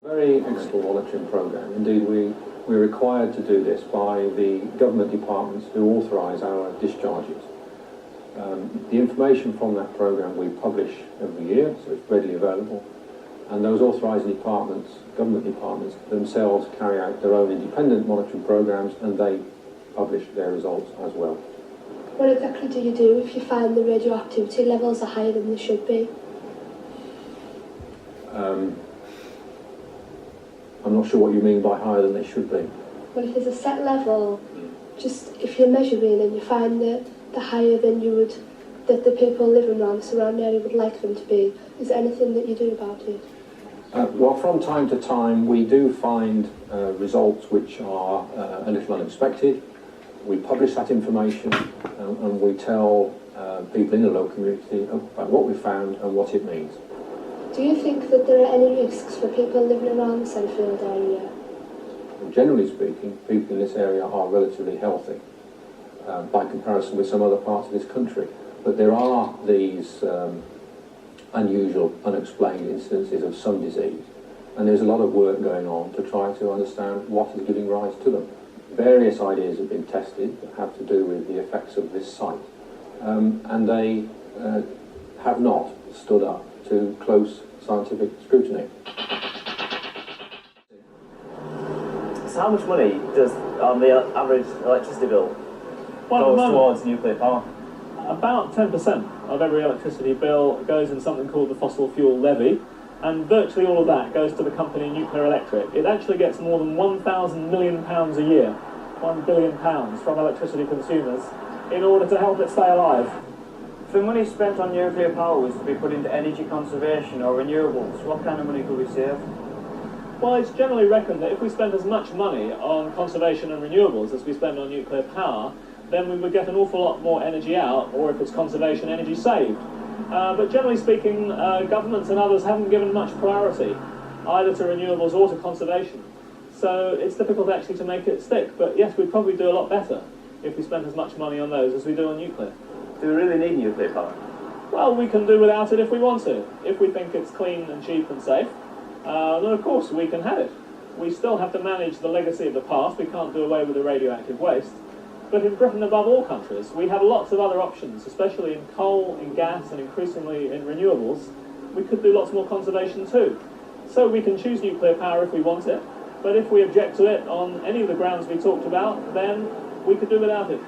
Very excellent monitoring programme. Indeed, we're required to do this by the government departments who authorise our discharges. The information from that programme we publish every year, so it's readily available, and those authorising departments, government departments, themselves carry out their own independent monitoring programmes, and they publish their results as well. What exactly do you do if you find the radioactivity levels are higher than they should be? I'm not sure what you mean by higher than they should be. Well, if there's a set level, just if you're measuring and you find that they're higher than you would, that the people living around the surrounding area would like them to be, is there anything that you do about it? Well, from time to time we do find results which are a little unexpected. We publish that information and we tell people in the local community about what we found and what it means. Do you think that there are any risks for people living around the Sellafield area? Generally speaking, people in this area are relatively healthy by comparison with some other parts of this country. But there are these unusual, unexplained instances of some disease, and there's a lot of work going on to try to understand what is giving rise to them. Various ideas have been tested that have to do with the effects of this site, and they have not stood up to close scientific scrutiny. So how much money does, on the average electricity bill, goes towards nuclear power? About 10% of every electricity bill goes in something called the fossil fuel levy, and virtually all of that goes to the company Nuclear Electric. It actually gets more than £1,000 million a year, £1 billion from electricity consumers, in order to help it stay alive. If the money spent on nuclear power was to be put into energy conservation or renewables, what kind of money could we save? Well, it's generally reckoned that if we spend as much money on conservation and renewables as we spend on nuclear power, then we would get an awful lot more energy out, or if it's conservation, energy saved. But generally speaking, governments and others haven't given much priority either to renewables or to conservation. So it's difficult actually to make it stick. But yes, we'd probably do a lot better if we spent as much money on those as we do on nuclear. Do we really need nuclear power? Well, we can do without it if we want to. If we think it's clean and cheap and safe, then of course we can have it. We still have to manage the legacy of the past. We can't do away with the radioactive waste. But in Britain, above all countries, we have lots of other options, especially in coal, in gas, and increasingly in renewables. We could do lots more conservation too. So we can choose nuclear power if we want it, but if we object to it on any of the grounds we talked about, then we could do without it.